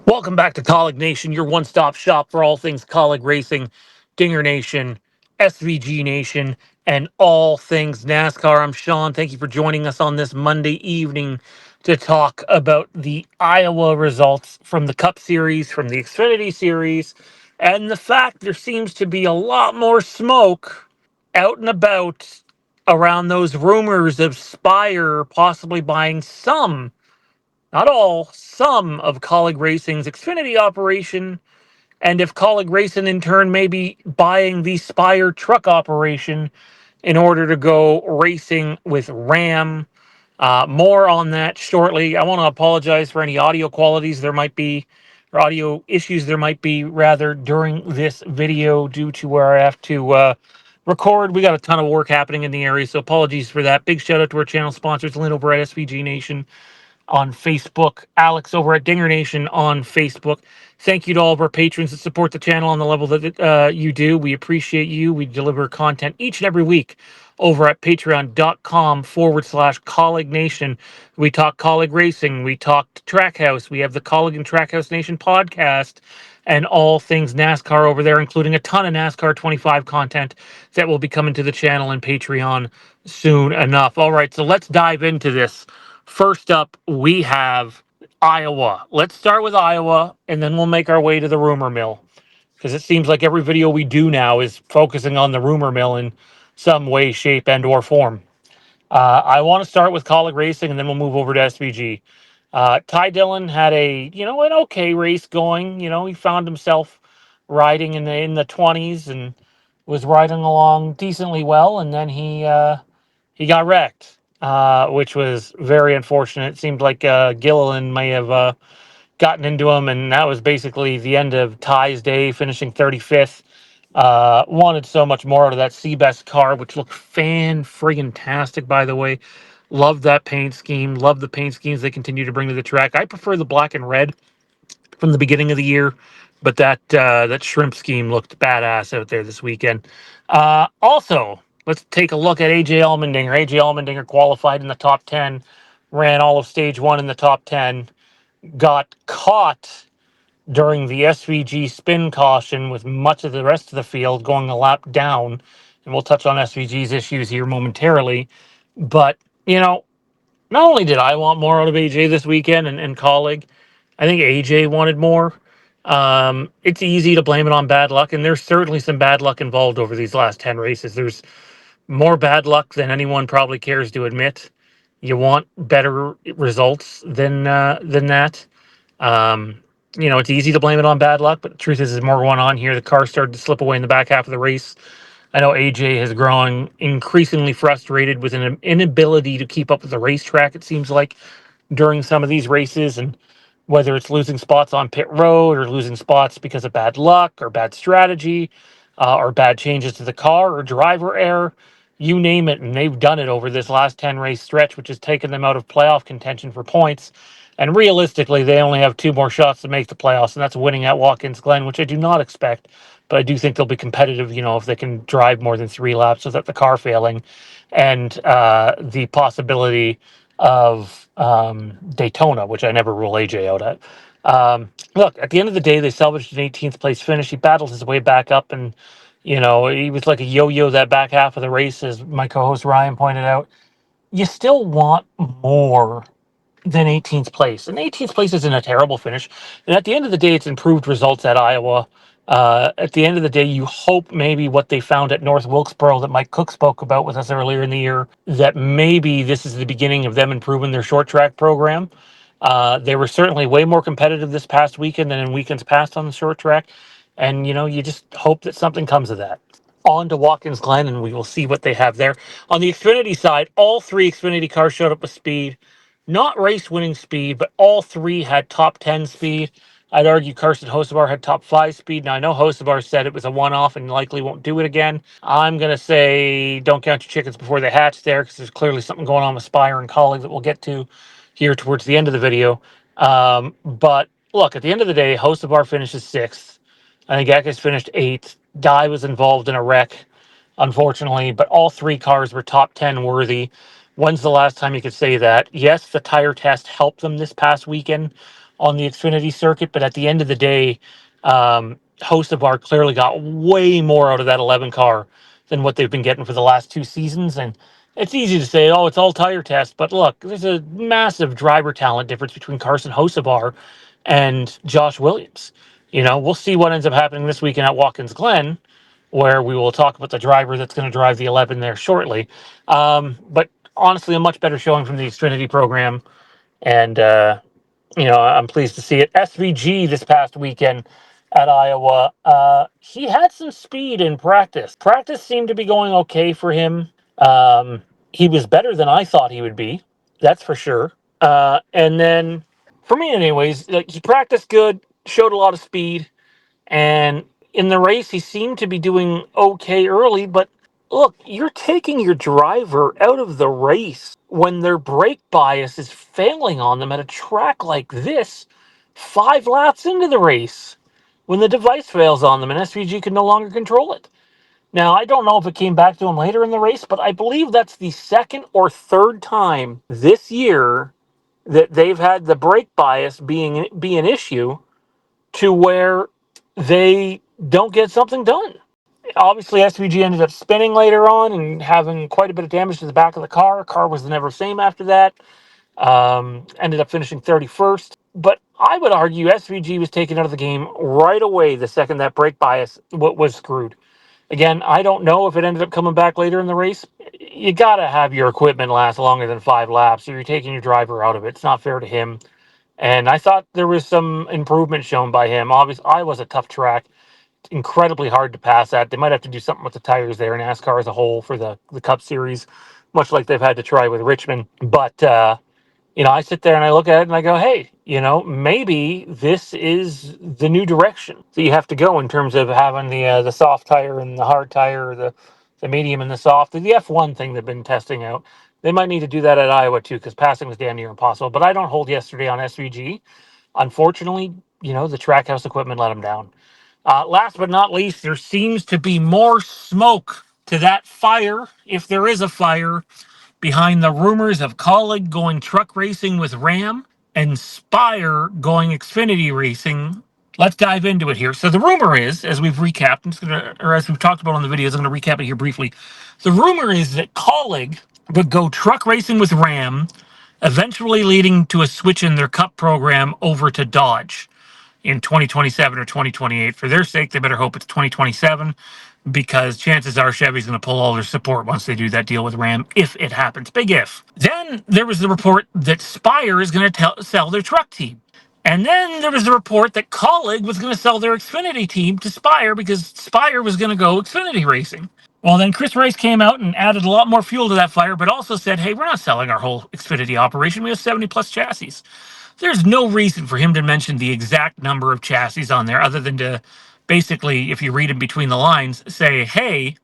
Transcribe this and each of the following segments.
Welcome back to Kaulignation, your one-stop shop for all things Kaulig Racing, Dingernation, SVGNation, and all things NASCAR. I'm Sean. Thank you for joining us on this Monday evening to talk about the Iowa results from the Cup Series, from the Xfinity Series, and the fact there seems to be a lot more smoke out and about around those rumors of Spire possibly buying some, not all, some of Kaulig Racing's Xfinity operation, and if Kaulig Racing in turn may be buying the Spire truck operation in order to go racing with Ram. More on that shortly. I want to apologize for any audio qualities there might be, or audio issues there might be, rather, during this video due to where I have to record. We got a ton of work happening in the area, so apologies for that. Big shout out to our channel sponsors, Lynn over at SVG Nation on Facebook, Alex over at Dingernation on Facebook. Thank you to all of our patrons that support the channel on the level that you do. We appreciate you. We deliver content each and every week over at patreon.com/Kaulignation. We talk Kaulig Racing. We talk Trackhouse. We have the Kaulig and Trackhouse Nation podcast and all things NASCAR over there, including a ton of NASCAR 25 content that will be coming to the channel and Patreon soon enough. All right, so let's dive into this. First up, we have Iowa. Let's start with Iowa, and then we'll make our way to the rumor mill, because it seems like every video we do now is focusing on the rumor mill in some way, shape, and or form. I want to start with Kaulig Racing, and then we'll move over to SVG. Ty Dillon had an okay race going. He found himself riding in the 20s and was riding along decently well, and then he got wrecked, which was very unfortunate. It seemed like Gilliland may have gotten into him, and that was basically the end of Ty's day, finishing 35th. Wanted so much more out of that Seabest car, which looked fan-friggin-tastic, by the way. Love that paint scheme. Love the paint schemes they continue to bring to the track. I prefer the black and red from the beginning of the year, but that shrimp scheme looked badass out there this weekend. Also, let's take a look at AJ Allmendinger. AJ Allmendinger qualified in the top 10, ran all of stage one in the top 10, got caught during the SVG spin caution with much of the rest of the field going a lap down. And we'll touch on SVG's issues here momentarily. But, not only did I want more out of AJ this weekend and Kaulig, I think AJ wanted more. It's easy to blame it on bad luck, and there's certainly some bad luck involved over these last 10 races. There's more bad luck than anyone probably cares to admit. You want better results than that. It's easy to blame it on bad luck, but the truth is there's more going on here. The car started to slip away in the back half of the race. I know AJ has grown increasingly frustrated with an inability to keep up with the racetrack, it seems like, during some of these races, and whether it's losing spots on pit road or losing spots because of bad luck or bad strategy or bad changes to the car or driver error, you name it, and they've done it over this last 10 race stretch, which has taken them out of playoff contention for points. And realistically, they only have two more shots to make the playoffs, and that's winning at Watkins Glen, which I do not expect. But I do think they'll be competitive, if they can drive more than 3 laps without the car failing, and the possibility of Daytona, which I never rule AJ out at. Look, at the end of the day, they salvaged an 18th place finish. He battled his way back up, and he was like a yo-yo that back half of the race, as my co-host Ryan pointed out. You still want more than 18th place. And 18th place isn't a terrible finish. And at the end of the day, it's improved results at Iowa. At the end of the day, you hope maybe what they found at North Wilkesboro that Mike Cook spoke about with us earlier in the year, that maybe this is the beginning of them improving their short track program. They were certainly way more competitive this past weekend than in weekends past on the short track. And, you just hope that something comes of that. On to Watkins Glen, and we will see what they have there. On the Xfinity side, all 3 Xfinity cars showed up with speed. Not race-winning speed, but all 3 had top 10 speed. I'd argue Carson Hocevar had top 5 speed. Now, I know Hocevar said it was a one-off and likely won't do it again. I'm going to say don't count your chickens before they hatch there, because there's clearly something going on with Spire and Kaulig that we'll get to here towards the end of the video. But look, at the end of the day, Hocevar finishes 6th. I think Eckes finished 8th. Dye was involved in a wreck, unfortunately, but all 3 cars were top 10 worthy. When's the last time you could say that? Yes, the tire test helped them this past weekend, on the Xfinity circuit, but at the end of the day, Hocevar clearly got way more out of that 11 car than what they've been getting for the last 2 seasons. And it's easy to say, oh, it's all tire test, but look, there's a massive driver talent difference between Carson Hocevar and Josh Williams. We'll see what ends up happening this weekend at Watkins Glen, where we will talk about the driver that's going to drive the 11 there shortly. But honestly, a much better showing from the Xfinity program. And, I'm pleased to see it. SVG this past weekend at Iowa, he had some speed in practice. Practice seemed to be going okay for him. He was better than I thought he would be. That's for sure. And then, for me anyways, like, he practiced good, showed a lot of speed. And in the race, he seemed to be doing okay early, but look, you're taking your driver out of the race when their brake bias is failing on them at a track like this, 5 laps into the race, when the device fails on them and SVG can no longer control it. Now, I don't know if it came back to him later in the race, but I believe that's the second or third time this year that they've had the brake bias be an issue to where they don't get something done. Obviously, SVG ended up spinning later on and having quite a bit of damage to the back of the car. Car was never the same after that. Ended up finishing 31st. But I would argue SVG was taken out of the game right away the second that brake bias was screwed. Again, I don't know if it ended up coming back later in the race. You got to have your equipment last longer than 5 laps, or you're taking your driver out of it. It's not fair to him. And I thought there was some improvement shown by him. Obviously, I was a tough track, incredibly hard to pass at. They might have to do something with the tires there, NASCAR as a whole, for the Cup Series, much like they've had to try with Richmond. But I sit there and I look at it and I go, hey, maybe this is the new direction that you have to go in terms of having the soft tire and the hard tire, or the medium and the soft. The F1 thing they've been testing out. They might need to do that at Iowa too, because passing was damn near impossible. But I don't hold yesterday on SVG. Unfortunately, the Trackhouse equipment let them down. Last but not least, there seems to be more smoke to that fire, if there is a fire, behind the rumors of Kaulig going truck racing with Ram and Spire going Xfinity racing. Let's dive into it here. So the rumor is, as we've recapped, as we've talked about on the videos, I'm going to recap it here briefly. The rumor is that Kaulig would go truck racing with Ram, eventually leading to a switch in their Cup program over to Dodge in 2027 or 2028. For their sake, they better hope it's 2027, because chances are Chevy's going to pull all their support once they do that deal with Ram, if it happens. Big if. Then there was the report that Spire is going to sell their truck team. And then there was the report that Kaulig was going to sell their Xfinity team to Spire because Spire was going to go Xfinity racing. Well, then Chris Rice came out and added a lot more fuel to that fire, but also said, hey, we're not selling our whole Xfinity operation. We have 70 plus chassis. There's no reason for him to mention the exact number of chassis on there, other than to basically, if you read in between the lines, say, hey,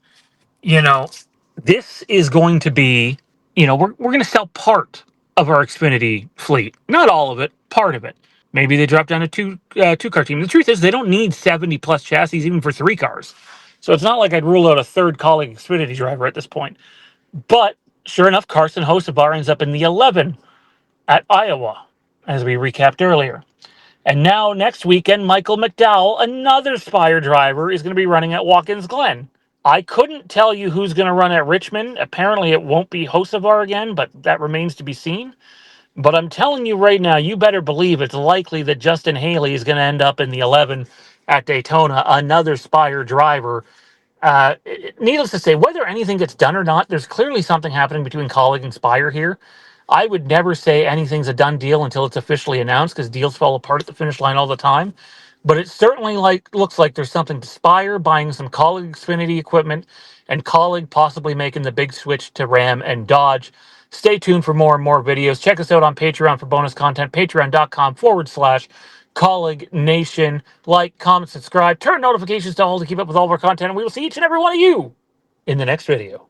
this is going to be, we're going to sell part of our Xfinity fleet. Not all of it, part of it. Maybe they drop down to two-car team. The truth is, they don't need 70 plus chassis even for 3 cars. So it's not like I'd rule out a third Kaulig Xfinity driver at this point. But sure enough, Carson Hocevar ends up in the 11 at Iowa, as we recapped earlier. And now next weekend, Michael McDowell, another Spire driver, is going to be running at Watkins Glen. I couldn't tell you who's going to run at Richmond. Apparently it won't be Hocevar again, but that remains to be seen. But I'm telling you right now, you better believe it's likely that Justin Haley is going to end up in the 11 at Daytona, another Spire driver. Needless to say, whether anything gets done or not, there's clearly something happening between Kaulig and Spire here. I would never say anything's a done deal until it's officially announced, because deals fall apart at the finish line all the time. But it certainly looks like there's something to Spire buying some Kaulig Xfinity equipment, and Kaulig possibly making the big switch to Ram and Dodge. Stay tuned for more and more videos. Check us out on Patreon for bonus content, patreon.com/Kaulignation. Like, comment, subscribe, turn notifications to all to keep up with all of our content, and we will see each and every one of you in the next video.